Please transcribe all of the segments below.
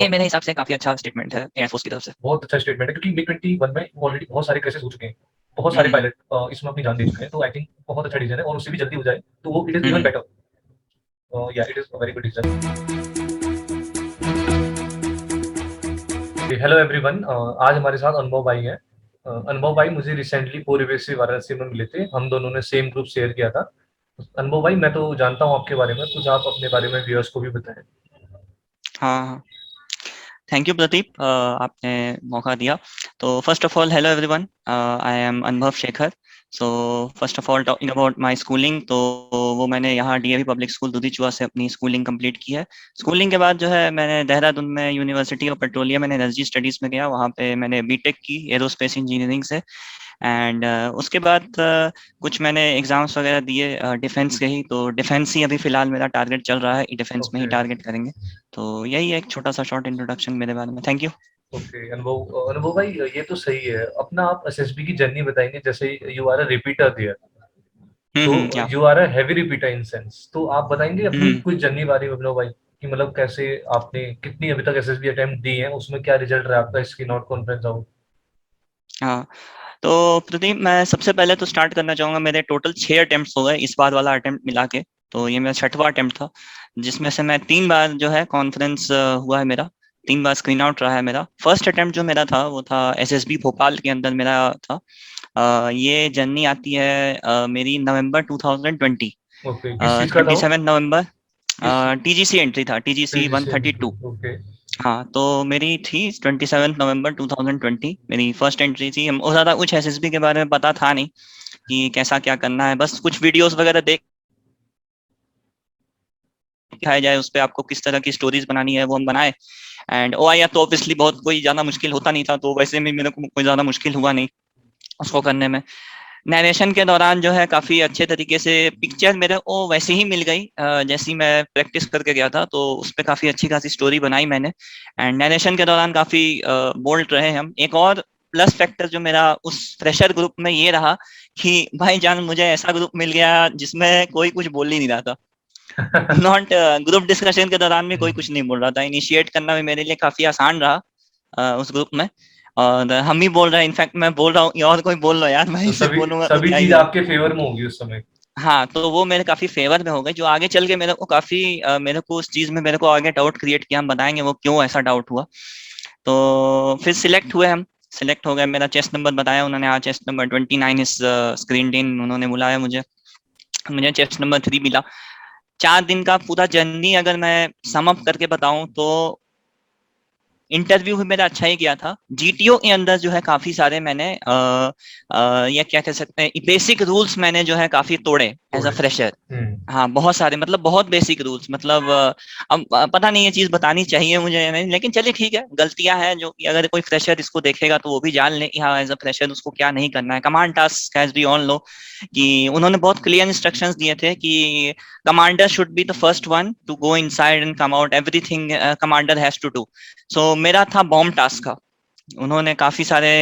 ये मेरे हिसाब से काफ़ी अच्छा स्टेटमेंट है एयरफोर्स की तरफ से। बहुत अच्छा स्टेटमेंट है क्योंकि मिग-21 में ऑलरेडी बहुत सारे क्रैशेस हो चुके हैं। बहुत हुँ, सारे हुँ, पायलट इसमें अपनी जान दे चुके हैं, तो आई थिंक बहुत अच्छा डिसीजन है और उससे भी जल्दी हो जाए, तो वो it is hmm, even hmm. Better. या it is a very good decision. Hello everyone, आज हमारे साथ अनुभव भाई हैं। अनुभव भाई मुझे रिसेंटली पूर्व से वाराणसी में मिले थे, हम दोनों ने सेम ग्रुप शेयर किया था। अनुभव भाई, मैं तो जानता हूँ आपके बारे में, कुछ आप अपने बारे में व्यूअर्स को भी बताएं। हाँ, हाँ। थैंक यू प्रदीप, आपने मौका दिया। तो first of all hello everyone, I am Anubhav Shekhar. So first of all talking about my schooling, तो वो मैंने यहाँ डीएवी पब्लिक स्कूल दुधीचुआ से अपनी स्कूलिंग कंप्लीट की है। स्कूलिंग के बाद जो है मैंने देहरादून में university of petroleum and energy studies में गया, वहाँ पे मैंने बीटेक की एरोस्पेस इंजीनियरिंग से। एंड उसके बाद कुछ मैंने एग्जाम्स वगैरह दिए डिफेंस के ही, तो डिफेंस ही अभी फिलहाल मेरा टारगेट चल रहा है, डिफेंस में ही ओके, टारगेट करेंगे। तो यही है एक छोटा सा शॉर्ट इंट्रोडक्शन मेरे बारे में। Thank you. ओके। अनुभव अनुभव भाई, ये तो सही है। अपना आप एसएसबी की जर्नी बताएंगे, जैसे you are a repeater there, तो या you are a heavy repeater in sense, तो आप बताएंगे अपनी हम्म कुछ जर्नी बारे में अभिनव भाई, कि मतलब कैसे आपने कितनी अभी तक एसएसबी अटेम्प्ट दी है, उसमें क्या रिजल्ट रहा आपका इसकी नॉट कॉन्फ्रेंस आउट। हाँ, तो प्रदीप मैं सबसे पहले तो स्टार्ट करना चाहूंगा, मेरे टोटल 6 अटेम्प्ट्स हो गए इस बार वाला अटेम्प्ट मिला के। तो ये मेरा छठवां अटेम्प्ट था, जिसमें से मैं 3 बार जो है कॉन्फ्रेंस हुआ है मेरा, 3 बार स्क्रीन आउट रहा है मेरा। फर्स्ट अटेम्प्ट जो मेरा था वो था एसएसबी भोपाल के अंदर मेरा था। ये जर्नी आती है मेरी नवंबर 2020, ओके, किस चीज का था ट्वेंटी वो? सेवन नवंबर किस टीजीसी एंट्री था, TGC one TGC thirty entry? Two okay. हाँ, तो मेरी थी 27 नवंबर 2020, मेरी फर्स्ट एंट्री थी। हम ज़्यादा कुछ एसएसबी के बारे में पता था नहीं कि कैसा क्या करना है, बस कुछ वीडियोस वगैरह देख दिखाया जाए, उस पे आपको किस तरह की स्टोरीज बनानी है वो हम बनाए। एंड ओआईआर तो ऑब्वियसली बहुत कोई ज़्यादा मुश्किल होता नहीं था, तो वैसे में मेरे को कोई ज़्यादा मुश्किल हुआ नहीं उसको करने में। नरेशन के दौरान जो है काफ़ी अच्छे तरीके से पिक्चर मेरे को वैसे ही मिल गई जैसी मैं प्रैक्टिस करके गया था, तो उस पर काफ़ी अच्छी खासी स्टोरी बनाई मैंने। एंड नरेशन के दौरान काफ़ी बोल्ड रहे हम। एक और प्लस फैक्टर जो मेरा उस फ्रेशर ग्रुप में ये रहा कि भाईजान मुझे ऐसा ग्रुप मिल गया जिसमें कोई कुछ बोल ही नहीं रहा था। नॉट ग्रुप डिस्कशन के दौरान भी कोई कुछ नहीं बोल रहा था, इनिशिएट करना भी मेरे लिए काफ़ी आसान रहा उस ग्रुप में। और हम ही बोल रहे हैं, इनफैक्ट मैं बोल रहा हूँ और कोई बोल लो यार, मैं तो ही सिर्फ सभी बोलूंगा तो सभी क्या ही चीज हुआ। आपके फेवर में होगी उस समय। हाँ, तो वो मेरे काफी फेवर में हो गई, जो आगे चल के मेरे को काफी मेरे को उस चीज में मेरे को आगे डाउट क्रिएट किया, हम बताएंगे वो क्यों ऐसा डाउट हुआ। तो फिर सिलेक्ट हुए हम, सिलेक्ट हो गए, मेरा चेस्ट नंबर बताया उन्होंने, हाँ चेस्ट नंबर 29 इज स्क्रीन इन, उन्होंने बुलाया मुझे। मुझे चेस्ट नंबर 3 मिला। 4 दिन का पूरा जर्नी अगर मैं सम अप करके बताऊं तो इंटरव्यू भी मेरा अच्छा ही गया था। जीटीओ के अंदर जो है काफी सारे मैंने या क्या कह सकते हैं, बेसिक रूल्स मैंने जो है काफी तोड़े एज अ थोड़े। फ्रेशर। हम्म। हाँ, बहुत सारे, मतलब बहुत बेसिक रूल्स, मतलब अब पता नहीं ये चीज बतानी चाहिए मुझे या नहीं, लेकिन चलिए ठीक है, गलतियां हैं जो कि अगर कोई फ्रेशर इसको देखेगा तो वो भी जान ले कि हाँ एज अ फ्रेशर उसको क्या नहीं करना है। Command task as we all know कि उन्होंने बहुत क्लियर इंस्ट्रक्शंस दिए थे कि commander should be the first one to go inside and come out, everything commander has to do. So मेरा था बॉम्ब टास्क का। उन्होंने काफी सारे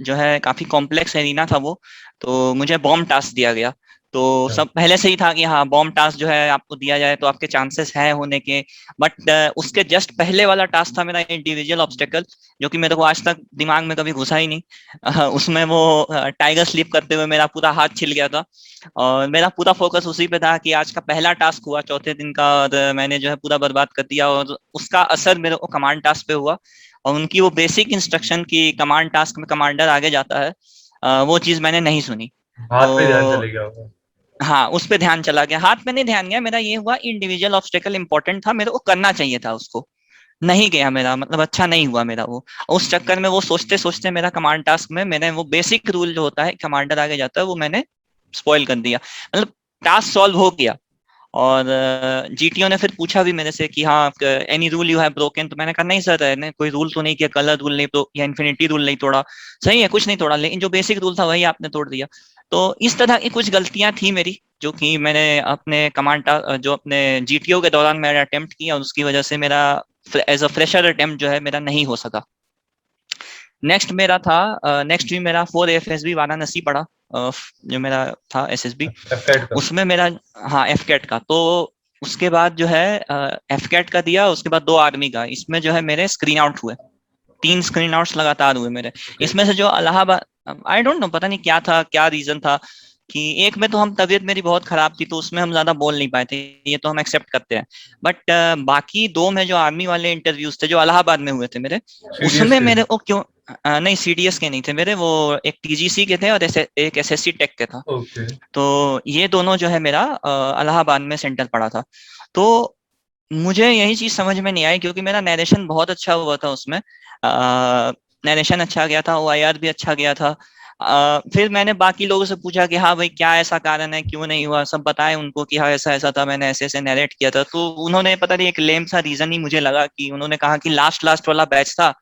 जो है काफी कॉम्प्लेक्स एरिना था वो, तो मुझे बॉम्ब टास्क दिया गया। तो अच्छा। सब पहले से ही था कि हाँ बॉम्ब टास्क जो है आपको दिया जाए तो आपके चांसेस है होने के। बट उसके जस्ट पहले वाला टास्क था मेरा इंडिविजुअल ऑब्स्टेकल, जो कि मेरे को आज तक दिमाग में कभी घुसा ही नहीं। उसमें वो टाइगर स्लीप करते हुए मेरा पूरा हाथ छिल गया था, और मेरा पूरा फोकस उसी पे था कि आज का पहला टास्क हुआ चौथे दिन का, और मैंने जो है पूरा बर्बाद कर दिया, और उसका असर मेरे को कमांड टास्क पे हुआ। और उनकी वो बेसिक इंस्ट्रक्शन की कमांड टास्क में कमांडर आगे जाता है, वो चीज मैंने नहीं सुनी। हाथ पे ध्यान तो चले गया होगा। हाँ, उस पे ध्यान चला गया, हाथ में नहीं ध्यान गया मेरा, ये हुआ इंडिविजुअल ऑब्स्टेकल इंपॉर्टेंट था, मेरे को करना चाहिए था उसको, नहीं गया मेरा, मतलब अच्छा नहीं हुआ मेरा वो। उस चक्कर में वो सोचते सोचते मेरा कमांड टास्क में मैंने वो बेसिक रूल जो होता है कमांडर आगे जाता है वो मैंने स्पॉइल कर दिया। मतलब टास्क सॉल्व हो गया, और जीटीओ ने फिर पूछा भी मेरे से कि हाँ any rule you have broken, तो मैंने कहा नहीं सर, ने कोई रूल तो नहीं किया, कलर रूल नहीं तो या इन्फिनिटी रूल नहीं तोड़ा, सही है कुछ नहीं तोड़ा, लेकिन जो बेसिक रूल था वही आपने तोड़ दिया। तो इस तरह की कुछ गलतियां थी मेरी, जो कि मैंने अपने जो अपने जीटीओ के दौरान मैंने अटेम्प्ट किया, और उसकी वजह से मेरा एज अ फ्रेशर अटेम्प्ट जो है मेरा नहीं हो सका। नेक्स्ट मेरा था, नेक्स्ट भी मेरा 4 एफएसबी वाराणसी पड़ा, जो मेरा था एसएसबी, एफ कैट का। उसमें मेरा, हाँ एफ कैट का। तो उसके बाद जो है एफकेट का दिया, उसके बाद 2 आर्मी का। इसमें जो है मेरे स्क्रीन आउट हुए, 3 स्क्रीन आउट्स लगातार हुए मेरे। ओके। इसमें से जो इलाहाबाद, आई डोंट नो, पता नहीं क्या था, क्या रीजन था कि एक में तो हम, तबीयत मेरी बहुत खराब थी तो उसमें हम ज्यादा बोल नहीं पाए थे, ये तो हम एक्सेप्ट करते हैं। बट बाकी 2 में जो आर्मी वाले इंटरव्यूज थे जो इलाहाबाद में हुए थे मेरे, सीडीएस उसमें के। मेरे को क्यों, नहीं सीडीएस के नहीं थे मेरे, वो एक टीजीसी के थे और एक एसएससी टेक के था। ओके। तो ये दोनों जो है मेरा इलाहाबाद में सेंटर पड़ा था। तो मुझे यही चीज समझ में नहीं आई, क्योंकि मेरा नरेशन बहुत अच्छा हुआ था उसमें, नरेशन अच्छा गया था, ओआईआर भी अच्छा गया था। फिर मैंने बाकी लोगों से पूछा कि हाँ भाई क्या ऐसा कारण है, क्यों नहीं हुआ, सब बताए उनको कि हाँ ऐसा ऐसा था, मैंने ऐसे ऐसे नरेट किया था। तो उन्होंने, पता नहीं, एक लेम सा रीजन ही मुझे लगा कि उन्होंने कहा कि लास्ट लास्ट वाला बैच था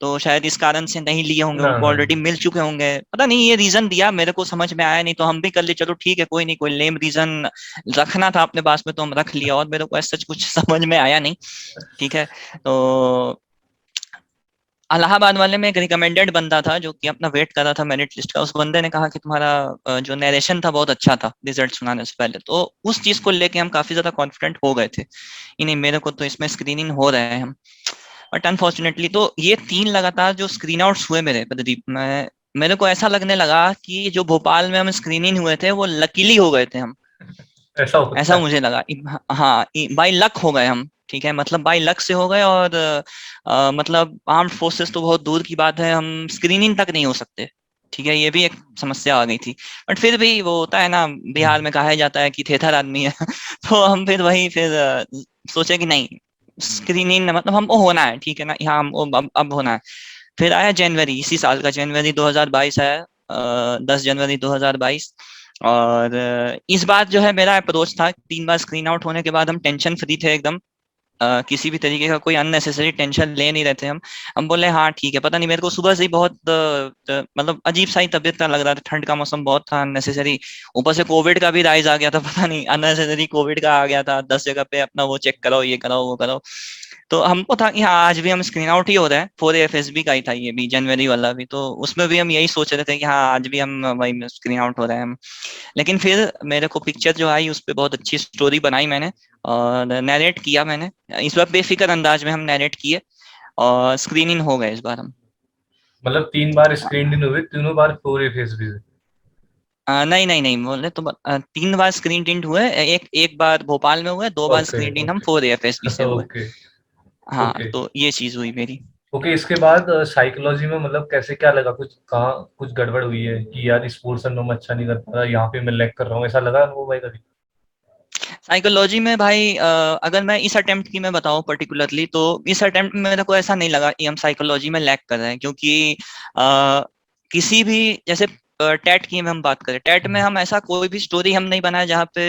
तो शायद इस कारण से नहीं लिए होंगे, ना उनको ना ऑलरेडी ना। मिल चुके होंगे, पता नहीं, ये रीजन दिया, मेरे को समझ में आया नहीं तो हम भी कर लिए, चलो ठीक है कोई नहीं, कोई लेम रीजन रखना था अपने पास में तो हम रख लिया, और मेरे को ऐसा कुछ समझ में आया नहीं। ठीक है। तो इलाहाबाद वाले में एक रिकमेंडेड बंदा था जो कि अपना वेट कर रहा था मेरिट लिस्ट का, उस बंदे ने कहा कि तुम्हारा जो नरेशन था बहुत अच्छा था रिजल्ट सुनाने से पहले, तो उस चीज को लेके हम काफी ज्यादा कॉन्फिडेंट हो गए थे कि नहीं मेरे को तो इसमें स्क्रीनिंग हो रहे हैं हम। बट अनफॉर्चुनेटली तो ये 3 लगातार जो स्क्रीन आउट्स हुए मेरे प्रदीप, मैं मेरे को ऐसा लगने लगा कि जो भोपाल में हम स्क्रीनिंग हुए थे वो लकीली हो गए थे हम, ऐसा होता ऐसा है। मुझे लगा। हाँ, बाई लक हो गए हम, ठीक है, मतलब बाई लक से हो गए। और मतलब आर्म्ड फोर्सेस तो बहुत दूर की बात है, हम स्क्रीनिंग तक नहीं हो सकते, ठीक है, ये भी एक समस्या आ गई थी। बट फिर भी वो होता है ना, बिहार में कहा जाता है कि थेथर आदमी है तो हम फिर वही फिर सोचे कि नहीं, स्क्रीनिंग मतलब हमको होना है, ठीक है ना, यहाँ हम अब होना है। फिर आया जनवरी, इसी साल का जनवरी 2022 आया, 10 जनवरी 2022। और इस बार जो है मेरा अप्रोच था, 3 बार स्क्रीन आउट होने के बाद हम टेंशन फ्री थे एकदम, किसी भी तरीके का कोई अननेसेसरी टेंशन ले नहीं रहे थे हम बोले हाँ ठीक है। पता नहीं मेरे को सुबह से ही बहुत मतलब अजीब सा ही तबीयत का लग रहा था, ठंड का मौसम बहुत था, अननेसेसरी, ऊपर से कोविड का भी राइज आ गया था, पता नहीं अननेसेसरी कोविड का आ गया था, 10 जगह पे अपना वो चेक कराओ, ये कराओ, वो कराओ। तो हमको था कि हाँ आज भी हम स्क्रीन आउट ही हो रहे हैं, 4 एफएसबी का ही था ये भी, जनवरी वाला भी, तो उसमें भी हम यही सोच रहे थे कि हाँ आज भी हम वही स्क्रीन आउट हो रहे हैं हम। लेकिन फिर मेरे को पिक्चर जो आई उस पर बहुत अच्छी स्टोरी बनाई मैंने, और नैरेट किया मैंने, इस बार बेफिक्र अंदाज में हम नैरेट किए, और स्क्रीनिंग हो गए इस बार हम। मतलब 3 बार स्क्रीन इन हुए, तीनों बार 4 फेस भी से। नहीं नहीं नहीं बोले तो 3 बार स्क्रीन टिंट हुए, एक एक बार भोपाल में हुए, 2 बार ओके स्क्रीन टिंट हम ओके। 4 एफएसबी से हुए। ओके हाँ ओके। तो ये चीज हुई मेरी। ओके, इसके बाद साइकोलॉजी में मतलब कैसे क्या लगा, कुछ कहाँ कुछ गड़बड़ हुई है कि यार स्पोर्ट्स में मैं अच्छा नहीं कर पा रहा, यहाँ पे मैं लैग कर रहा हूँ, ऐसा लगा वो भाई कभी? साइकोलॉजी में भाई अगर मैं इस अटेम्प्ट की मैं बताऊं पर्टिकुलरली, तो इस अटेम्प्ट में मेरे को ऐसा नहीं लगा कि हम साइकोलॉजी में लैग कर रहे हैं, क्योंकि अ, किसी भी, जैसे टेट की में हम बात करें, टेट में हम ऐसा कोई भी स्टोरी हम नहीं बनाए जहाँ पे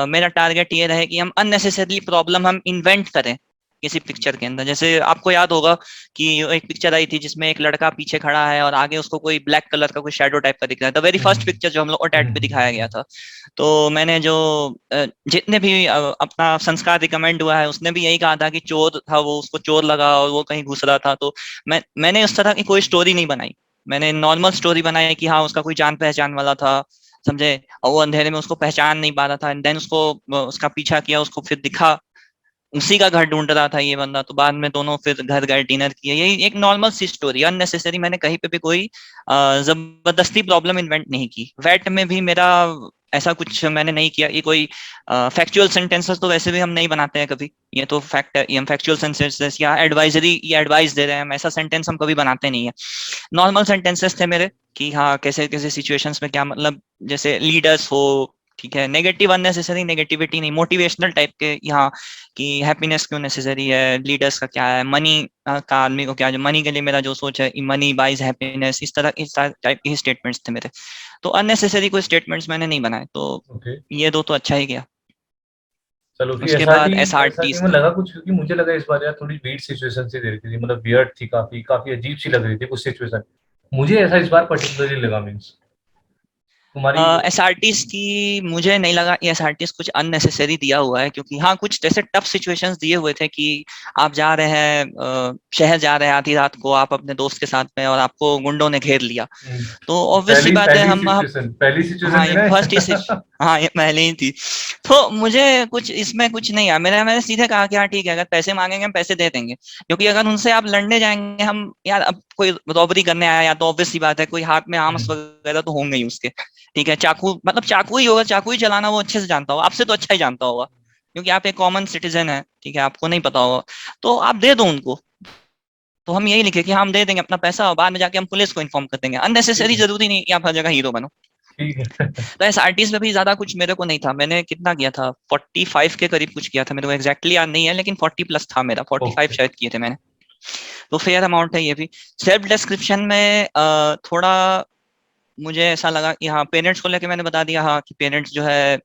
मेरा टारगेट ये रहे कि हम अननेसेसरली प्रॉब्लम हम इन्वेंट करें किसी पिक्चर के अंदर। जैसे आपको याद होगा कि एक पिक्चर आई थी जिसमें एक लड़का पीछे खड़ा है और आगे उसको कोई ब्लैक कलर का कोई शैडो टाइप का दिख रहा है, the very first hmm picture जो हम लोग टेट पे दिखाया गया हम्म। था। तो मैंने जो जितने भी अपना संस्कार रिकमेंड हुआ है उसने भी यही कहा था कि चोर था वो, उसको चोर लगा और वो कहीं घुस रहा था। तो मैंने उस तरह की कोई स्टोरी नहीं बनाई, मैंने नॉर्मल स्टोरी बनाई कि हाँ उसका कोई जान पहचान वाला था, समझे, और वो अंधेरे में उसको पहचान नहीं पा रहा था, एंड देन उसको उसका पीछा किया, उसको फिर दिखा, उसी का घर ढूंढ रहा था ये बंदा, तो बाद में दोनों फिर घर गए, डिनर किए, यही एक नॉर्मल सी स्टोरी, अननेसेसरी, मैंने कहीं पे भी कोई जबरदस्ती प्रॉब्लम इन्वेंट नहीं की। वैट में भी मेरा ऐसा कुछ मैंने नहीं किया, ये कोई फैक्चुअल सेंटेंसेस तो वैसे भी हम नहीं बनाते हैं कभी, ये तो फैक्ट है, ये हम फैक्चुअल सेंटेंसेस या एडवाइजरी या एडवाइस दे रहे हैं हम, ऐसा सेंटेंस हम कभी बनाते नहीं है। नॉर्मल सेंटेंसेस थे मेरे कि हाँ कैसे कैसे सिचुएशंस में क्या, मतलब जैसे लीडर्स हो, ठीक है, नेगेटिव अननेसेसरी नेगेटिविटी नहीं, मोटिवेशनल टाइप के यहाँ कि हैप्पीनेस क्यों नेसेसरी है, लीडर्स का क्या है, मनी का आदमी को क्या, जो मनी के लिए मेरा जो सोच है, मनी बाइज हैप्पीनेस, इस टाइप के स्टेटमेंट्स थे मेरे। तो अननेसेसरी कोई स्टेटमेंट्स मैंने नहीं बनाए, तो ओके। ये दो तो अच्छा ही गया। चलो फिर उसके बाद S R S R T T में लगा कुछ, क्योंकि मुझे लगा इस बार यार थोड़ी वीट सिचुएशन सी दे रही थी, मतलब वियर्ड थी, काफी काफी अजीब सी लग रही थी कुछ सिचुएशन, मुझे ऐसा इस बार पर्टिकुलरली लगा मीन्स। तुम्हारी? एसआरटीज की मुझे नहीं लगा कि एसआरटीज कुछ अननेसेसरी दिया हुआ है, क्योंकि हाँ कुछ जैसे टफ सिचुएशंस दिए हुए थे कि आप जा रहे हैं, शहर जा रहे हैं आधी रात को आप अपने दोस्त के साथ में, और आपको गुंडों ने घेर लिया, तो ऑब्वियस सी पहली बात है पहली हम सिचुएशन, पहली सिचुएशन हाँ थी ये ना फर्स्ट ही ये? हाँ ये पहले ही थी। तो मुझे कुछ इसमें कुछ नहीं आया, मैंने सीधे कहा कि हाँ ठीक है, अगर पैसे मांगेंगे हम पैसे दे देंगे, क्योंकि अगर उनसे आप लड़ने जाएंगे हम यार, अब कोई रॉबरी करने आया या तो ऑब्वियस सी बात है कोई हाथ में आर्म्स वगैरह तो होंगे ही उसके, ठीक है, चाकू मतलब चाकू ही होगा, चाकू ही चलाना वो अच्छे से जानता होगा, आपसे तो अच्छा ही जानता होगा, क्योंकि आप एक कॉमन सिटीजन है, ठीक है, आपको नहीं पता होगा, तो आप दे दो उनको। तो हम यही लिखे कि हम दे देंगे अपना पैसा और बाद में जाके हम पुलिस को इन्फॉर्म कर देंगे, अननेसेसरी जरूरी नहीं कि आप हर जगह हीरो बनो। ठीक है। तो एसआरटीज में भी ज्यादा कुछ मेरे को नहीं था, मैंने कितना किया था 45 के करीब कुछ किया था, मेरे को एग्जैक्टली याद नहीं है, लेकिन 40 प्लस था मेरा, 45 ओके। शायद किए थे मैंने। तो फेयर अमाउंट है ये भी। सेल्फ डिस्क्रिप्शन में थोड़ा मुझे ऐसा लगा कि हाँ पेरेंट्स को लेके मैंने बता दिया, हाँ कि पेरेंट्स जो है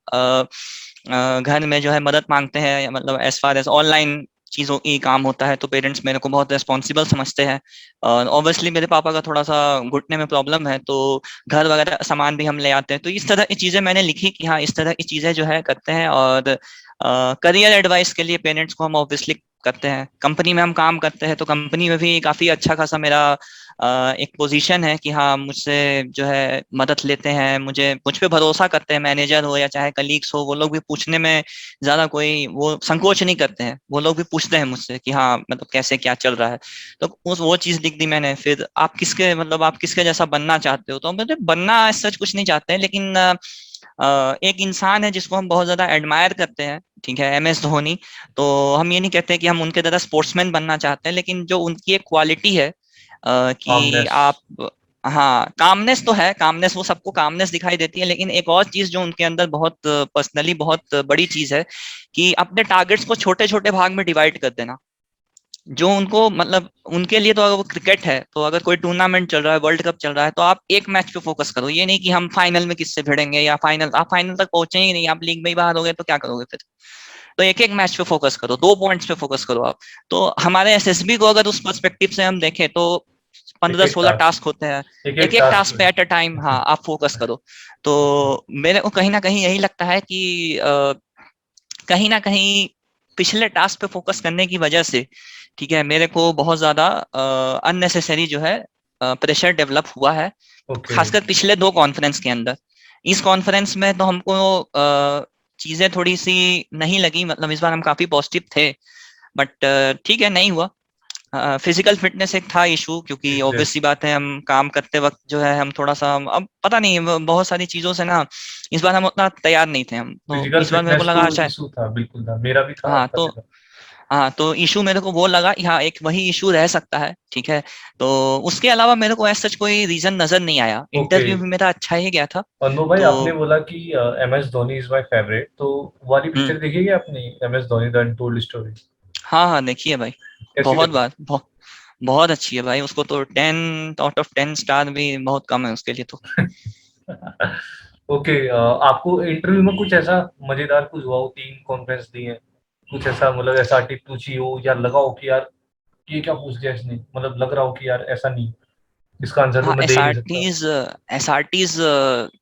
घर में जो है मदद मांगते हैं, या मतलब एज फार एज ऑनलाइन चीजों की काम होता है तो पेरेंट्स मेरे को बहुत रिस्पॉन्सिबल समझते हैं। और ऑब्वियसली मेरे पापा का थोड़ा सा घुटने में प्रॉब्लम है, तो घर वगैरह सामान भी हम ले आते हैं, तो इस तरह की चीजें मैंने लिखी कि हाँ इस तरह की चीजें जो है करते हैं। और करियर एडवाइस के लिए पेरेंट्स को हम ऑब्वियसली करते हैं, कंपनी में हम काम करते हैं तो कंपनी में भी काफी अच्छा खासा मेरा एक पोजीशन है कि हाँ मुझसे जो है मदद लेते हैं, मुझ पे भरोसा करते हैं, मैनेजर हो या चाहे कलीग्स हो, वो लोग भी पूछने में ज्यादा कोई वो संकोच नहीं करते हैं, वो लोग भी पूछते हैं मुझसे कि हाँ मतलब कैसे क्या चल रहा है। तो उस वो चीज लिख दी मैंने। फिर आप किसके मतलब आप किसके जैसा बनना चाहते हो, तो मतलब बनना सच कुछ नहीं चाहते हैं, लेकिन एक इंसान है जिसको हम बहुत ज्यादा एडमायर करते हैं, ठीक है, एम एस धोनी। तो हम ये नहीं कहते कि हम उनके तरह स्पोर्ट्समैन बनना चाहते हैं, लेकिन जो उनकी एक क्वालिटी है कि कामनेस। आप हाँ कामनेस तो है, कामनेस वो सबको कामनेस दिखाई देती है, लेकिन एक और चीज जो उनके अंदर बहुत पर्सनली बहुत बड़ी चीज है कि अपने टारगेट्स को छोटे छोटे भाग में डिवाइड कर देना। जो उनको मतलब उनके लिए तो अगर वो क्रिकेट है, तो अगर कोई टूर्नामेंट चल रहा है, वर्ल्ड कप चल रहा है, तो आप एक मैच पे फोकस करो, ये नहीं कि हम फाइनल में किससे भिड़ेंगे, या फाइनल आप फाइनल तक पहुंचे ही नहीं, आप लीग में ही बाहर हो गए तो क्या करोगे फिर। तो एक एक मैच पे फोकस करो, 2 पॉइंट्स पे फोकस करो आप। तो हमारे एसएसबी को अगर उस पर्सपेक्टिव से हम देखें तो एक 15 एक 16 टास्क, टास्क होते हैं, एक एक एक एक टास्क टास्क पे में। एट अ टाइम हाँ आप फोकस करो। तो मेरे को कहीं ना कहीं यही लगता है कि कहीं ना कहीं पिछले टास्क पे फोकस करने की वजह से, ठीक है, मेरे को बहुत ज्यादा अननेसेसरी जो है प्रेशर डेवलप हुआ है, ओके। खासकर पिछले 2 कॉन्फ्रेंस के अंदर। इस कॉन्फ्रेंस में तो हमको चीजें थोड़ी सी नहीं लगी, मतलब इस बार हम काफी पॉजिटिव थे, बट ठीक है नहीं हुआ। फिजिकल फिटनेस एक था इशू, क्योंकि ऑब्वियस सी एग्जैक्टली। बात है हम काम करते वक्त जो है हम थोड़ा सा अब पता नहीं बहुत सारी चीजों से ना इस बार हम उतना तैयार नहीं थे, हम तो फिजिकल इस बार मेरे को फिटनेस तो लगा अच्छा है। इशू था, बिल्कुल था, मेरा भी था, हाँ आपका तो भी था। हाँ तो इशू मेरे को वो लगा, हाँ एक वही इशू रह सकता है, ठीक है। तो उसके अलावा मेरे को ऐसा कोई रीजन नजर नहीं आया, ओके। इंटरव्यू भी मेरा अच्छा ही गया था। अनु भाई, तो आपने बोला कि M S Dhoni is my favourite, तो वो वाली हम्म पिक्चर देखिए क्या आपने, M S Dhoni the untold story? हाँ हाँ देखिए भाई, कैसी बहुत लगी? बार बहुत अच्छी है भाई, उसको तो 10 आउट ऑफ 10 स्टार भी बहुत कम है उसके लिए तो। ओके। आपको इंटरव्यू में कुछ ऐसा मजेदार कुछ हुआ हो, 3 कॉन्फ्रेंस दी है, कुछ ऐसा मतलब ऐसा टिप पूछी हो या लगा हो कि यार ये क्या पूछ दिया इसने, मतलब लग रहा हो कि यार ऐसा नहीं, इसका आंसर तो हाँ मैं दे एस ही आर नहीं सकता? टीज एस आर टीज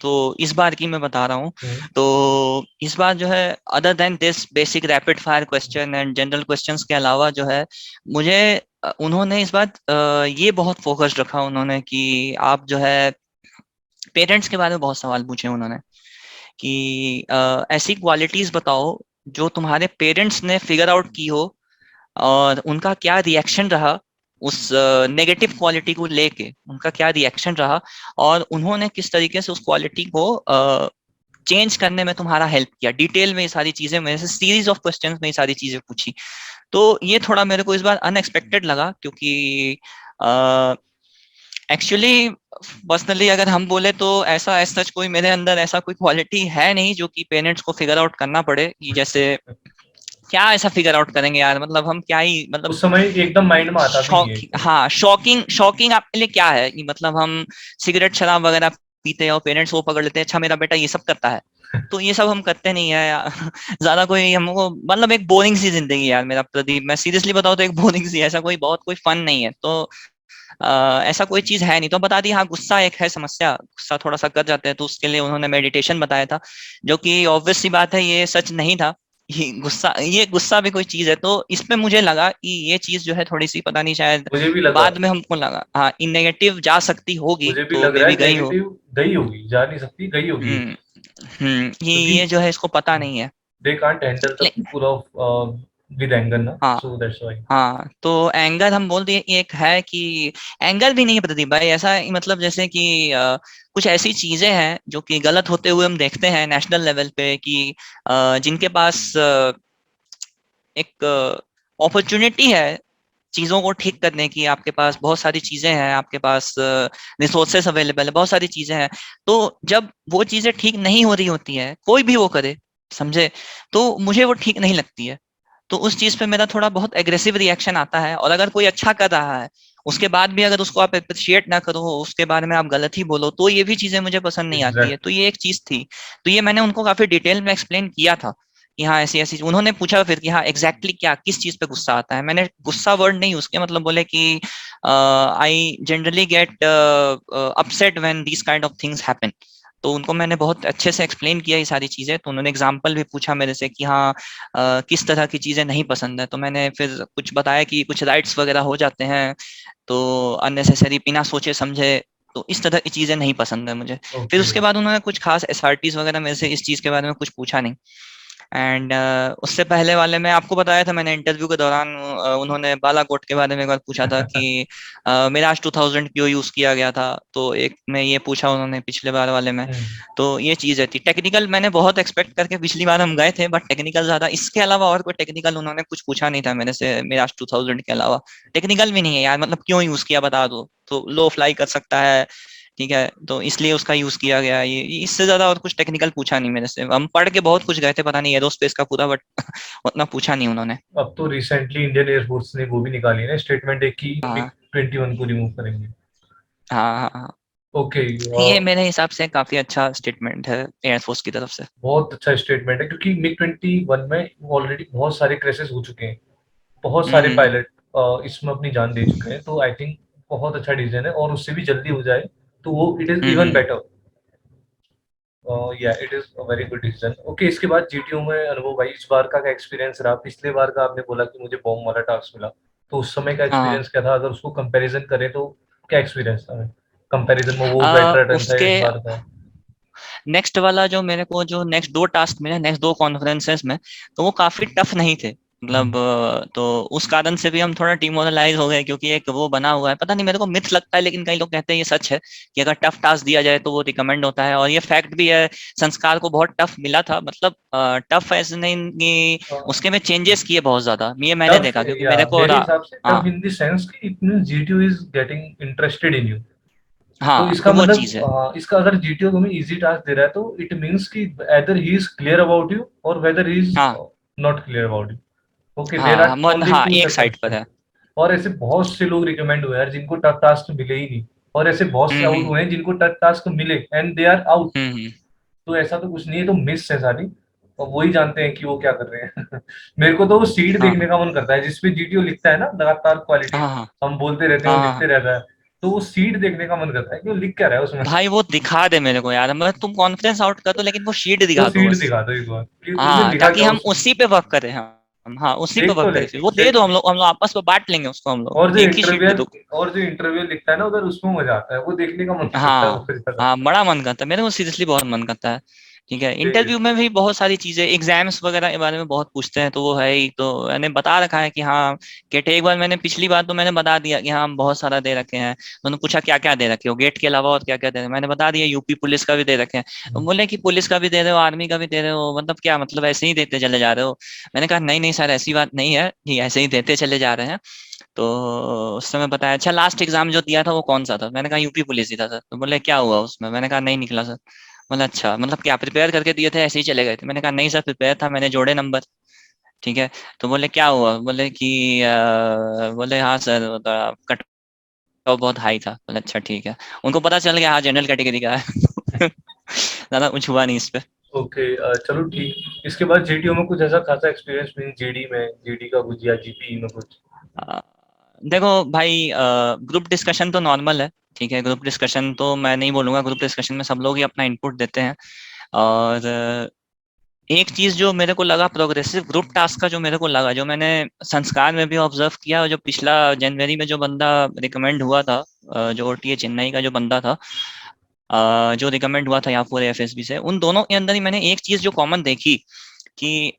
तो इस बार की मैं बता रहा हूँ। हम्म। तो इस बार जो है other than this basic rapid fire question and general questions के अलावा जो है मुझे उन्होंने इस बार ये बहुत फोकस्ड रखा उन्होंने कि आप जो है पेरेंट्स के बारे में बहुत सवाल पूछे उन्होंने कि ऐसी क्वालिटीज बताओ जो तुम्हारे पेरेंट्स ने फिगर आउट की हो, और उनका क्या रिएक्शन रहा उस नेगेटिव क्वालिटी को लेके, उनका क्या रिएक्शन रहा, और उन्होंने किस तरीके से उस क्वालिटी को चेंज करने में तुम्हारा हेल्प किया। डिटेल में ये सारी चीजें मेरे से सीरीज ऑफ क्वेश्चंस में ये सारी चीजें पूछी। तो ये थोड़ा मेरे को इस बार अनएक्सपेक्टेड लगा, क्योंकि एक्चुअली पर्सनली अगर हम बोले तो ऐसा एज सच कोई मेरे अंदर ऐसा कोई क्वालिटी है नहीं जो कि पेरेंट्स को फिगर आउट करना पड़े, कि जैसे क्या ऐसा फिगर आउट करेंगे यार, मतलब हम क्या ही मतलब उस समय एकदम माइंड में आता भी नहीं है शौक एकदम। हाँ शॉकिंग शॉकिंग आपके लिए क्या है कि मतलब हम सिगरेट शराब वगैरह पीते हैं और पेरेंट्स वो पकड़ लेते हैं, अच्छा मेरा बेटा ये सब करता है, तो ये सब हम करते नहीं है ज्यादा कोई हमको मतलब एक बोरिंग सी जिंदगी है यार मेरा प्रदीप, मैं सीरियसली बताऊँ तो एक बोरिंग सी है, ऐसा कोई बहुत कोई फन नहीं है। तो ऐसा कोई चीज है नहीं। तो बता दी हाँ गुस्सा एक है समस्या, गुस्सा थोड़ा सा कर जाते हैं, तो उसके लिए उन्होंने मेडिटेशन बताया था, जो कि ऑब्वियस सी बात है ये सच नहीं था। ये गुस्सा भी कोई चीज है, तो इसमें मुझे लगा कि ये चीज जो है थोड़ी सी पता नहीं शायद मुझे भी लगा, बाद में हमको लगा हाँ इन नेगेटिव जा सकती होगी, मुझे भी तो लग मे रहा बी है गई हो। नेगेटिव गई होगी, जा नहीं सकती, गई होगी, हम्म क्योंकि ये जो है इसको पता नहीं है। दे कांट हैंडल द ले- पीपल ऑफ विद एंगर ना, हाँ सो दैट्स व्हाई। हाँ, तो एंगर हम बोल दिए एक है कि एंगर भी नहीं है प्रदीप भाई, ऐसा मतलब जैसे कि कुछ ऐसी चीजें हैं जो कि गलत होते हुए हम देखते हैं नेशनल लेवल पे कि जिनके पास एक अपॉर्चुनिटी है चीजों को ठीक करने की, आपके पास बहुत सारी चीजें हैं, आपके पास रिसोर्सेस अवेलेबल है, बहुत सारी चीजें हैं, तो जब वो चीजें ठीक नहीं हो रही होती है कोई भी वो करे, समझे, तो मुझे वो ठीक नहीं लगती है। तो उस चीज पे मेरा थोड़ा बहुत एग्रेसिव रिएक्शन आता है, और अगर कोई अच्छा कर रहा है उसके बाद भी अगर उसको आप अप्रिशिएट ना करो, उसके बारे में आप गलत ही बोलो, तो ये भी चीजें मुझे पसंद नहीं आती है। एग्जैक्ट। तो ये एक चीज थी, तो ये मैंने उनको काफी डिटेल में एक्सप्लेन किया था कि हाँ ऐसी ऐसी। उन्होंने पूछा फिर कि हाँ एग्जैक्टली क्या किस चीज पे गुस्सा आता है, मैंने गुस्सा वर्ड नहीं यूज किया, मतलब बोले कि I generally get upset when these kind of things happen. तो उनको मैंने बहुत अच्छे से एक्सप्लेन किया ये सारी चीजें, तो उन्होंने एग्जाम्पल भी पूछा मेरे से कि हाँ किस तरह की चीजें नहीं पसंद है, तो मैंने फिर कुछ बताया कि कुछ राइट्स वगैरह हो जाते हैं, तो अननेसेसरी बिना सोचे समझे, तो इस तरह की चीजें नहीं पसंद है मुझे। फिर ओके। उसके बाद उन्होंने कुछ खास एसआरटीज वगैरह मेरे से इस चीज के बारे में कुछ पूछा नहीं। एंड उससे पहले वाले में आपको बताया था मैंने इंटरव्यू के दौरान, उन्होंने बालाकोट के बारे में एक बार पूछा था कि मिराज 2000 क्यों यूज किया गया था, तो एक में ये पूछा उन्होंने पिछले बार वाले में। तो ये चीजें थी टेक्निकल, मैंने बहुत एक्सपेक्ट करके पिछली बार हम गए थे, बट टेक्निकल ज्यादा, इसके अलावा और कोई टेक्निकल उन्होंने कुछ पूछा नहीं था मेरे से मिराज 2000 के अलावा। टेक्निकल भी नहीं है यार, मतलब क्यों यूज किया बता दो, तो लो फ्लाई कर सकता है, ठीक है, तो इसलिए उसका यूज किया गया। ये इससे ज्यादा और कुछ टेक्निकल पूछा नहीं मेरे से, हम पढ़ के बहुत कुछ गए थे पता नहीं एरोस्पेस का पूरा, बट उतना पूछा नहीं उन्होंने। अब तो रिसेंटली इंडियन एयरफोर्स ने वो भी निकाली है ना स्टेटमेंट, एक की मिग हाँ 21 को रिमूव करेंगे। हाँ हाँ हाँ। ओके। ये मेरे हिसाब से काफी अच्छा स्टेटमेंट है एयरफोर्स की तरफ से। बहुत अच्छा स्टेटमेंट है, क्योंकि मिग 21 में ऑलरेडी बहुत सारे क्रैशेस हो चुके हैं, बहुत सारे हम्म पायलट इसमें अपनी जान दे चुके हैं, तो आई थिंक बहुत अच्छा डिसीजन है, और उससे भी जल्दी हो जाए तो वो it is even hmm. Better. या it is a very good decision. Okay, इसके बाद जीटीओ में अनुभव भाई, इस बार का क्या एक्सपीरियंस रहा? पिछले बार का आपने बोला कि मुझे बॉम्ब वाला टास्क मिला, तो उस समय का हाँ एक्सपीरियंस क्या था? अगर उसको कंपैरिजन करें तो क्या एक्सपीरियंस था? कंपैरिजन में वो बेटर रन था या उसके इस बार का? नेक्स्ट वाला जो मेरे को जो नेक्स्ट दो टास्क मिले नेक्स्ट दो कॉन्फ्रेंसेस में, तो वो काफी टफ नहीं थे, मतलब तो उस कारण से भी हम थोड़ा डिमोरलाइज हो गए, क्योंकि एक वो बना हुआ है, पता नहीं मेरे को मिथ लगता है लेकिन कई लोग कहते हैं ये सच है कि अगर टफ टास्क दिया जाए तो वो रिकमेंड होता है, और ये फैक्ट भी है। संस्कार को बहुत टफ मिला था, मतलब टफ ऐसे नहीं कि उसके में चेंजेस किए बहुत ज्यादा, ये मैंने टफ, देखा क्योंकि या मेरे को मेरे हिसाब से टफ हाँ इन द सेंस कि it means GTO is getting interested in you. तो हाँ, इसका तो वो मतलब चीज है। इसका अगर जीटीओ तुम्हें इजी टास्क दे रहा है तो इट मींस कि either he is clear about you और वेदर ही इज हाँ not clear about you. Okay, there हाँ आर मन ओनली हाँ टू एक साइड पर सर्कमस्टेंस। है। और ऐसे बहुत से लोग रिकमेंड हुए हैं यार जिनको टफ टास्क मिले ही नहीं, और ऐसे बहुत से आउट हम्म। हुए हैं जिनको टफ टास्क मिले एंड दे आर आउट। हम्म। तो ऐसा तो कुछ नहीं है, तो मिस है सारी, और वो ही जानते हैं कि वो क्या कर रहे हैं। मेरे को तो वो सीड हाँ देखने का मन करता है जिसपे जीटीओ लिखता है ना लगातार क्वालिटी, हाँ हाँ हम बोलते रहते हैं वो हाँ। लिखते रहता है, तो वो सीड देखने का मन करता है कि वो लिख क्या रहा है उसमें। भाई वो दिखा दे मेरे को यार, मतलब तुम कॉन्फ्रेंस आउट कर दो लेकिन वो शीट वो दिखा दो सीड बस। दिखा दो एक बार कि उसने हाँ लिखा ताकि क्या हम उसमें। उसी पे वर्क करें, हम हाँ उसी पे देख तो वर्क ले करें, फिर वो दे दो, एग्जैक्टली। हम लोग आपस में बांट लेंगे उसको, हम लोग और जो एक ही शीट दे इंटरव्यू दो। और जो इंटरव्यू लिखता है ना उधर, उसमें मजा आता है, वो देखने का मन करता है हाँ बहुत ज्यादा। हाँ बड़ा मन करता है मेरे को, सीरियसली बहुत मन करता है। ठीक है, जी। इंटरव्यू में भी बहुत सारी चीजें एग्जाम्स वगैरह के बारे में बहुत पूछते हैं, तो वो है ही, तो मैंने बता रखा है कि हाँ गेट, एक बार मैंने पिछली बार तो मैंने बता दिया कि हाँ हम बहुत सारा दे रखे हैं, तो उन्होंने पूछा क्या क्या दे रखे हो गेट के अलावा और क्या क्या दे रहे हैं, मैंने बता दिया यूपी पुलिस का भी दे रखे हैं। तो बोले कि पुलिस का भी दे रहे हो आर्मी का भी दे रहे हो, मतलब क्या मतलब ऐसे ही देते चले जा रहे हो। मैंने कहा नहीं नहीं सर ऐसी बात नहीं है कि ऐसे ही देते चले जा रहे हैं। तो उस समय बताया अच्छा लास्ट एग्जाम जो दिया था वो कौन सा था, मैंने कहा यूपी पुलिस ही था सर, तो बोले क्या हुआ उसमें, मैंने कहा नहीं निकला सर। बोले अच्छा मतलब क्या प्रिपेयर करके दिए थे ऐसे ही चले गए थे, मैंने कहा नहीं सर प्रिपेयर था मैंने जोड़े नंबर। ठीक है, तो बोले क्या हुआ, बोले कि बोले हाँ सर कट ऑफ बहुत हाई था, बोले अच्छा ठीक है, उनको पता चल गया हाँ जनरल कैटेगरी का है। ज्यादा कुछ हुआ नहीं इस पे। ओके, चलो ठीक। इसके बाद जीटीओ में कुछ ऐसा खासा एक्सपीरियंस नहीं, जीडी में, जीडी का कुछ या जीपीई में कुछ? देखो भाई, ग्रुप डिस्कशन तो नॉर्मल है, ठीक है। ग्रुप डिस्कशन तो मैं नहीं बोलूंगा, ग्रुप डिस्कशन में सब लोग ही अपना इनपुट देते हैं। और एक चीज जो मेरे को लगा प्रोग्रेसिव ग्रुप टास्क का, जो मेरे को लगा, जो मैंने संस्कार में भी ऑब्जर्व किया, और जो पिछला जनवरी में जो बंदा रिकमेंड हुआ था, जो ओटीए चेन्नई का जो बंदा था, जो रिकमेंड हुआ था यहाँ पूरे एफएसबी से, उन दोनों के अंदर ही मैंने एक चीज जो कॉमन देखी कि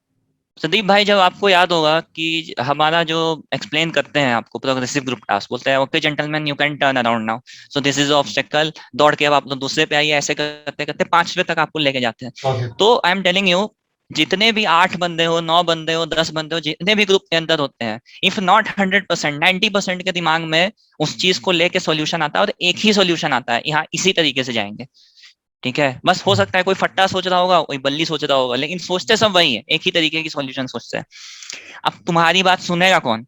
संदीप भाई, जब आपको याद होगा कि हमारा जो एक्सप्लेन करते हैं आपको प्रोग्रेसिव ग्रुप टास्क, बोलते हैं okay gentleman you can turn around now, so this is obstacle, दौड़ के अब आप लोग दूसरे पे आइए, ऐसे करते करते 5वें तक आपको लेके जाते हैं। ओके। तो आई एम टेलिंग यू, जितने भी 8 बंदे हो, 9 बंदे हो, 10 बंदे हो, जितने भी ग्रुप के अंदर होते हैं, इफ नॉट 100%, 90% के दिमाग में उस चीज को लेके सॉल्यूशन आता है, और एक ही सॉल्यूशन आता है, यहाँ इसी तरीके से जाएंगे, ठीक है। बस हो सकता है कोई फट्टा सोच रहा होगा, कोई बल्ली सोच रहा होगा, लेकिन सोचते सब वही है, एक ही तरीके की सॉल्यूशन सोचते हैं। अब तुम्हारी बात सुनेगा कौन,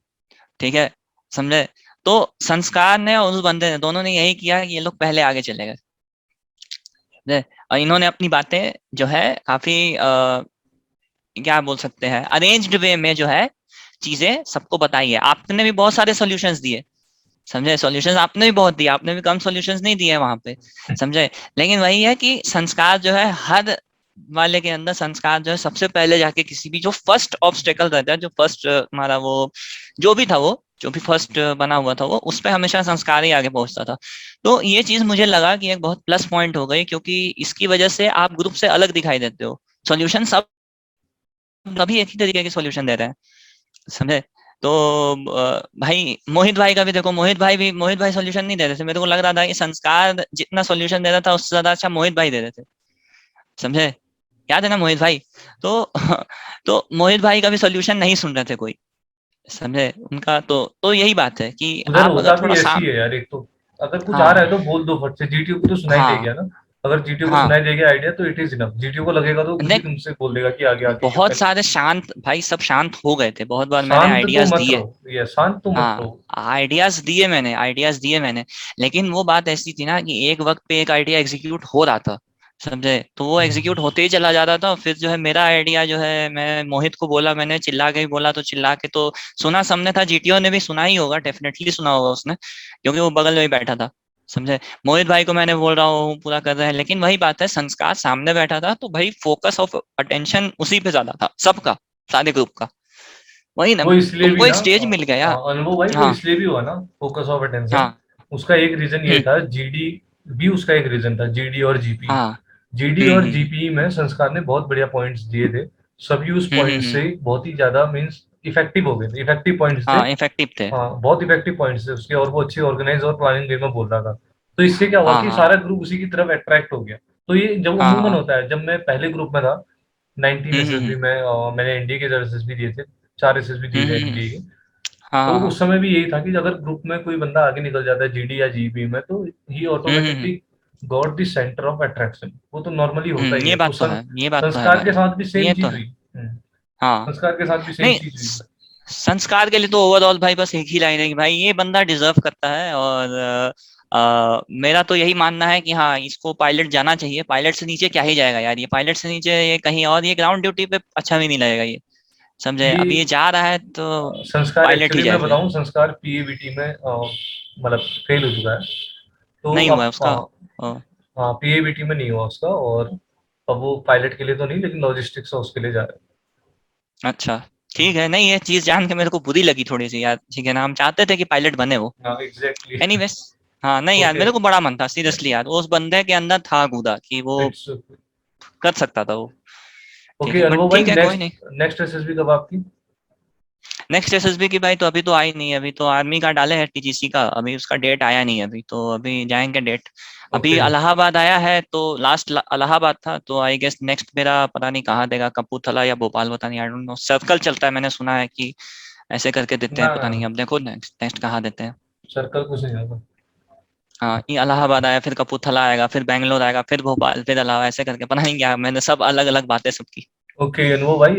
ठीक है, समझे। तो संस्कार ने और उस बंदे ने, दोनों ने यही किया कि ये लोग पहले आगे चले गए, और इन्होंने अपनी बातें जो है काफी क्या बोल सकते हैं, अरेंज्ड वे में जो है चीजें सबको बताई है। आपने भी बहुत सारे सॉल्यूशंस दिए, समझे, सॉल्यूशंस आपने भी बहुत दिए, आपने भी कम सॉल्यूशंस नहीं दिए वहां पे, समझे। लेकिन वही है कि संस्कार जो है, हर वाले के अंदर संस्कार जो है सबसे पहले जाके किसी भी जो फर्स्ट ऑब्स्टेकल रहता है, जो फर्स्ट हमारा वो जो भी था, वो जो भी फर्स्ट बना हुआ था, वो उस पर हमेशा संस्कार ही आगे पहुंचता था। तो ये चीज मुझे लगा कि एक बहुत प्लस पॉइंट हो गई, क्योंकि इसकी वजह से आप ग्रुप से अलग दिखाई देते हो। सॉल्यूशन सब सभी एक ही तरीके के सॉल्यूशन दे रहे हैं, समझे। तो भाई मोहित भाई का भी देखो, मोहित भाई सॉल्यूशन नहीं दे रहे थे, मेरे को लग रहा था कि संस्कार जितना सॉल्यूशन दे रहा था उससे ज्यादा अच्छा मोहित भाई दे रहे थे, समझे। याद है ना मोहित भाई। तो तो मोहित भाई का भी सॉल्यूशन नहीं सुन रहे थे कोई, समझे उनका। तो यही बात है कि उधर आप अगर होता भी थोड़ा सा, ऐसी है यार, एक तो अगर कुछ आ रहा है हाँ तो बोल दो फट से, जीटीओ को तो सुनाई दे हाँ गया ना। अगर जीटीओ को हाँ, सुनाई दे गया आइडिया तो इट इज इनफ, जीटीओ को लगेगा तो खुद ही देख, तुमसे बोल देगा कि आगे आगे ये बहुत पहले। सारे शांत भाई, सब शांत हो गए थे, बहुत बार मैंने शांत तो आइडियाज मत दिए। रहो, ये शांत तो मत हाँ, रहो। आइडियाज दिए मैंने, लेकिन वो बात ऐसी थी ना कि एक वक्त पे एक आइडिया एग्जीक्यूट हो रहा था, समझे। तो वो हम्म। एग्जीक्यूट होते ही चला जा रहा था, फिर जो है मेरा आइडिया जो है, मैं मोहित को बोला, मैंने चिल्ला के ही बोला, तो चिल्ला के तो सुना सबने था, जीटीओ ने भी सुना ही होगा, डेफिनेटली सुना होगा उसने, क्योंकि वो बगल में ही बैठा था, समझे। मोहित भाई को मैंने बोल रहा हूँ पूरा कर रहे हैं, लेकिन वही बात है, संस्कार सामने बैठा था, तो भाई फोकस ऑफ अटेंशन उसी पे ज्यादा था, सबका, सारे ग्रुप का। वही ना, वो इसलिए भी तुमको ना, एक स्टेज मिल गया। अनुभव भाई, वो हाँ इसलिए भी हुआ ना फोकस ऑफ अटेंशन। हाँ। उसका एक रीजन ये हम्म, था, जीडी भी उसका एक रीजन था, जीडी और जीपी। हाँ। जीडी और जीपी में संस्कार ने बहुत बढ़िया पॉइंट्स दिए थे। सभी उस पॉइंट हम्म। से बहुत ही ज्यादा मीन्स इफेक्टिव हो गए थे, इफेक्टिव पॉइंट्स थे। हाँ, इफेक्टिव थे। हाँ, बहुत इफेक्टिव पॉइंट्स थे उसके, और वो अच्छी ऑर्गेनाइज और प्लानिंग वे में बोल रहा था। तो इससे क्या हुआ हाँ कि हाँ सारा ग्रुप उसी की तरफ अट्रैक्ट हो गया। तो ये जब हाँ अमूमन हाँ। होता है, जब मैं पहले ग्रुप में था 19 एसएसबी हम्म। में, मैंने एनडीए के एसएसबी दिए थे, 4 एसएसबी दिए थे हम्म। एनडीए के। हाँ तो हाँ हाँ। उस समय भी यही था कि अगर ग्रुप में कोई बंदा आगे निकल जाता है जीडी या जीबी में, तो he hmm. Automatically got the centre of attraction. वो तो नॉर्मली होता ही ये है। तो बात तो है, ये बात तो है संस्कार भाई, के साथ भी सेम ये तो चीज है। हुई। हाँ, संस्कार के साथ भी सेम नहीं, चीज हुई। संस्कार के लिए तो ओवरऑल भाई बस एक ही लाइन है कि भाई ये बंदा डिजर्व करता है, और मेरा तो यही मानना है कि हाँ, इसको पायलट जाना चाहिए। पायलट से नीचे क्या ही जाएगा यार, ये पायलट से नीचे ये कहीं और, ये ग्राउंड ड्यूटी पे अच्छा भी नहीं लगेगा ये, समझे। ये अभी ये जा रहा है तो संस्कार पायलट ही एक्चुअली मैं जाए फिर। बताऊं, संस्कार पीएबीटी में मतलब फेल हो चुका है। तो नहीं हुआ है अब उसका। हाँ, पीएबीटी में नहीं हुआ उसका, और अब वो पायलट के लिए तो नहीं, लेकिन लॉजिस्टिक्स है उसके लिए जा रहा अच्छा, है। ठीक है। नहीं, ये चीज जान के मेरे को बुरी लगी थोड़ी सी यार, ठीक है ना, हम चाहते थे कि पायलट बने वो। हाँ एग्जैक्टली। एनीवेज, हाँ, नहीं यार, ओके। मेरे को बड़ा मन था सीरियसली यार, उस बंदे के अंदर था कूदा कि वो इट्स कर सकता था वो, ठीक ओके। है, बट अनुभव भाई, ठीक है, कोई नहीं। नेक्स्ट नेक्स्ट एसएसबी कब आपकी? नेक्स्ट एसएसबी की भाई तो अभी तो आई नहीं है, अभी तो आर्मी का डाले है टीजीसी का, अभी उसका डेट आया नहीं है, अभी तो अभी जाएंगे डेट। अभी ओके। इलाहाबाद आया है, तो लास्ट इलाहाबाद था, तो आई गेस नेक्स्ट मेरा पता नहीं कहाँ देगा, कपूरथला या भोपाल, पता नहीं, आई डोंट नो, सर्कल चलता है, मैंने सुना है कि ऐसे करके देते हैं, ना पता ना नहीं, अब देखो नेक्स्ट नेक्स्ट कहाँ देते हैं। सर्कल कुछ नहीं होगा। हाँ, ये इलाहाबाद आया, फिर कपूरथला आएगा, फिर बेंगलोर आएगा, फिर भोपाल, फिर इलाहाबाद, ऐसे करके पता नहीं क्या, मैंने सब अलग अलग बातें सबकी। ओके अनुभव भाई,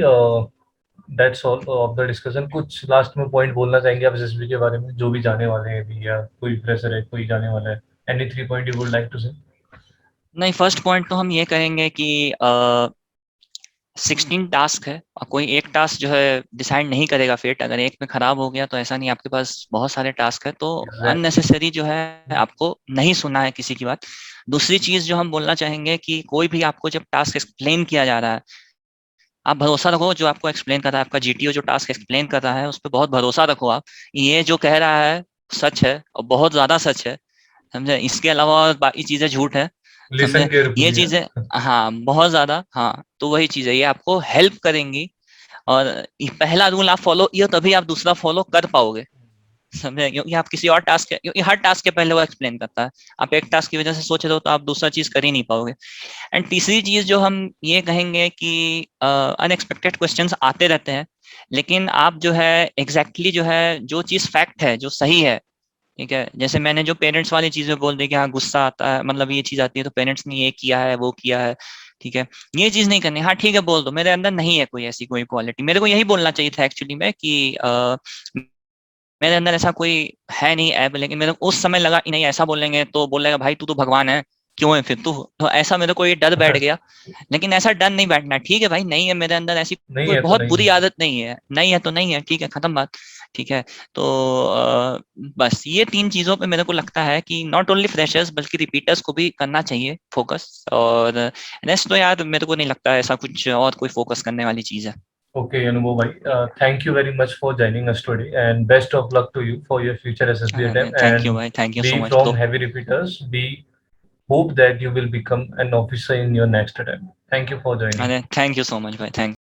that's all of the discussion. कुछ लास्ट में पॉइंट बोलना चाहेंगे आप एसएसबी के बारे में, जो भी जाने वाले हैं अभी, या कोई फ्रेशर है कोई जाने वाला है? Any 3 point you would like to say? नहीं, फर्स्ट पॉइंट तो हम ये करेंगे कि 16 टास्क है और कोई एक टास्क जो है डिसाइड नहीं करेगा फेट। अगर एक में खराब हो गया तो ऐसा नहीं, आपके पास बहुत सारे टास्क है, तो एग्जैक्टली। अननेसेसरी जो है आपको नहीं सुनना है किसी की बात। दूसरी चीज जो हम बोलना चाहेंगे कि कोई भी आपको जब टास्क एक्सप्लेन किया जा रहा है, आप भरोसा रखो जो आपको एक्सप्लेन कर रहा है, आपका जीटीओ जो टास्क एक्सप्लेन कर रहा है उस पर बहुत भरोसा रखो आप। ये जो कह रहा है सच है और बहुत ज्यादा सच है, समझे। इसके अलावा और बाकी चीजें झूठ है, लिसन समझे। ये केयरफुली। चीजें, हाँ बहुत ज्यादा, हाँ तो वही चीज है, ये आपको हेल्प करेंगी। और ये पहला रूल आप फॉलो किया तभी आप दूसरा फॉलो कर पाओगे, समझे। क्योंकि आप किसी और टास्क के, क्योंकि हर टास्क के पहले वो एक्सप्लेन करता है, आप एक टास्क की वजह से सोच रहे हो तो आप दूसरा चीज कर ही नहीं पाओगे। एंड तीसरी चीज जो हम ये कहेंगे कि अनएक्सपेक्टेड क्वेश्चंस आते रहते हैं, लेकिन आप जो है एग्जैक्टली जो है जो चीज फैक्ट है जो सही है, ठीक है। जैसे मैंने जो पेरेंट्स वाली चीजें बोल दी कि हाँ गुस्सा आता है, मतलब ये चीज आती है तो पेरेंट्स ने ये किया है वो किया है, ठीक है, ये चीज नहीं करनी। हाँ ठीक है, बोल दो मेरे अंदर नहीं है कोई ऐसी कोई क्वालिटी। मेरे को यही बोलना चाहिए था एक्चुअली में कि मेरे अंदर ऐसा कोई है नहीं ऐप, लेकिन मेरे को उस समय लगा कि नहीं ऐसा बोलेंगे तो बोलेगा भाई तू तो भगवान है, क्यों है फिर तू, तो ऐसा मेरे को ये डर बैठ गया। लेकिन ऐसा डर नहीं बैठना, ठीक है भाई, नहीं है मेरे अंदर ऐसी नहीं कोई है तो बहुत नहीं बुरी है। आदत नहीं है, नहीं है तो नहीं है, ठीक है, खत्म बात, ठीक है। तो बस ये तीन चीजों पे मेरे को लगता है कि नॉट ओनली फ्रेशर्स बल्कि रिपीटर्स को भी करना चाहिए फोकस। और रेस्ट तो यार मेरे को नहीं लगता है ऐसा कुछ और कोई फोकस करने वाली चीज है। Okay, Anubhav bhai, thank you very much for joining us today, and best of luck to you for your future SSB अरे attempt. थैंक यू And भाई, thank you be so much from bro. heavy repeaters. Be hope that you will become an officer in your next attempt. Thank you for joining. अरे thank you so much भाई, thank